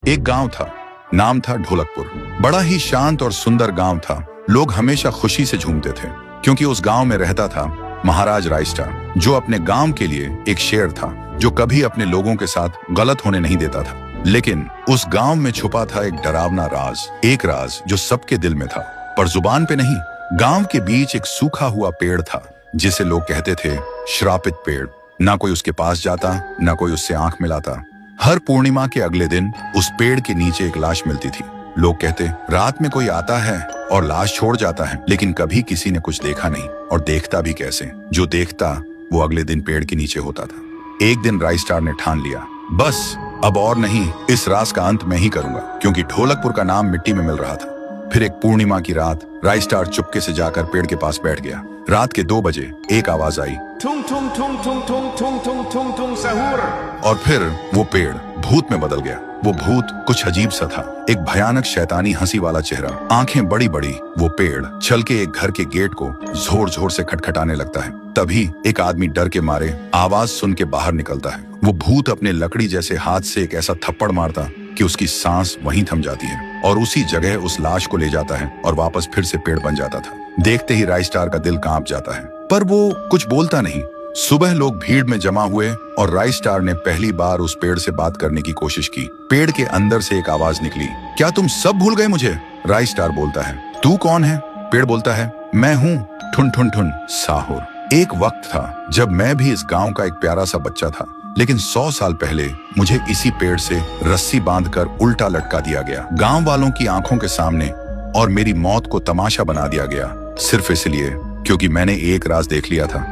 एक गांव था, नाम था ढोलकपुर। बड़ा ही शांत और सुंदर गांव था। लोग हमेशा खुशी से झूमते थे क्योंकि उस गांव में रहता था महाराज रायस्टार, जो अपने गांव के लिए एक शेर था जो कभी अपने लोगों के साथ गलत होने नहीं देता था। लेकिन उस गांव में छुपा था एक डरावना राज, एक राज जो सबके दिल में था पर जुबान पे नहीं। गांव के बीच एक सूखा हुआ पेड़ था जिसे लोग कहते थे श्रापित पेड़। ना कोई उसके पास जाता, ना कोई उससे आंख मिलाता। हर पूर्णिमा के अगले दिन उस पेड़ के नीचे एक लाश मिलती थी। लोग कहते रात में कोई आता है और लाश छोड़ जाता है, लेकिन कभी किसी ने कुछ देखा नहीं और देखता भी कैसे। जो देखता वो अगले दिन पेड़ के नीचे होता था। एक दिन रायस्टार ने ठान लिया, बस अब और नहीं, इस राज का अंत मैं ही करूंगा, क्योंकि ढोलकपुर का नाम मिट्टी में मिल रहा था। फिर एक पूर्णिमा की रात रायस्टार चुपके से जाकर पेड़ के पास बैठ गया। रात के 2 बजे एक आवाज आई, ठुंग ठुंग ठुंग ठुंग ठुंग ठुंग ठुंग ठुंग ठुंग सहूर। और फिर वो पेड़ भूत में बदल गया। वो भूत कुछ अजीब सा था, एक भयानक शैतानी हंसी वाला चेहरा, आंखें बड़ी बड़ी। वो पेड़ चल के एक घर के गेट को जोर जोर से खटखटाने लगता है। तभी एक आदमी डर के मारे आवाज सुन के बाहर निकलता है। वो भूत अपने लकड़ी जैसे हाथ से एक ऐसा थप्पड़ मारता कि उसकी सांस वहीं थम जाती है और उसी जगह उस लाश को ले जाता है और वापस फिर से पेड़ बन जाता था। देखते ही रायस्टार का दिल कांप जाता है, पर वो कुछ बोलता नहीं। सुबह लोग भीड़ में जमा हुए और रायस्टार ने पहली बार उस पेड़ से बात करने की कोशिश की। पेड़ के अंदर से एक आवाज निकली, क्या तुम सब भूल गए मुझे? रायस्टार बोलता है, तू कौन है? पेड़ बोलता है, मैं हूँ ठुन ठुन ठुन साहुर। एक वक्त था जब मैं भी इस गांव का एक प्यारा सा बच्चा था, लेकिन 100 साल पहले मुझे इसी पेड़ से रस्सी बांधकर उल्टा लटका दिया गया, गांव वालों की आंखों के सामने, और मेरी मौत को तमाशा बना दिया गया, सिर्फ इसलिए क्योंकि मैंने एक राज देख लिया था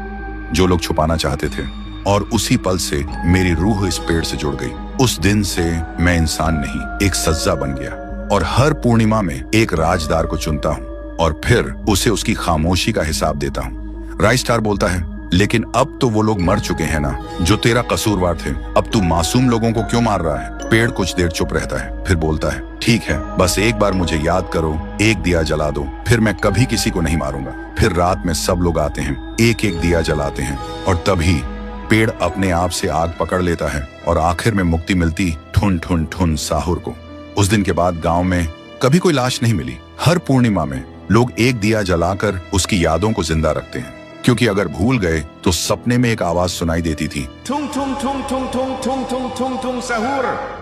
जो लोग छुपाना चाहते थे। और उसी पल से मेरी रूह इस पेड़ से जुड़ गई। उस दिन से मैं इंसान नहीं, एक सज्जा बन गया, और हर पूर्णिमा में एक राजदार को चुनता हूँ और फिर उसे उसकी खामोशी का हिसाब देता हूँ। रायस्टार बोलता है, लेकिन अब तो वो लोग मर चुके हैं ना जो तेरा कसूरवार थे। अब तू मासूम लोगों को क्यों मार रहा है? पेड़ कुछ देर चुप रहता है, फिर बोलता है, ठीक है, बस एक बार मुझे याद करो, एक दिया जला दो, फिर मैं कभी किसी को नहीं मारूंगा। फिर रात में सब लोग आते हैं, एक एक दिया जलाते हैं, और तभी पेड़ अपने आप से आग पकड़ लेता है और आखिर में मुक्ति मिलती ठुन ठुन ठुन साहुर को। उस दिन के बाद गांव में कभी कोई लाश नहीं मिली। हर पूर्णिमा में लोग एक दिया जलाकर उसकी यादों को जिंदा रखते हैं, क्योंकि अगर भूल गए तो सपने में एक आवाज सुनाई देती थी, ठुंग ठुंग ठुंग ठुंग ठुंग ठुंग ठुंग ठुंग ठुंग सहूर।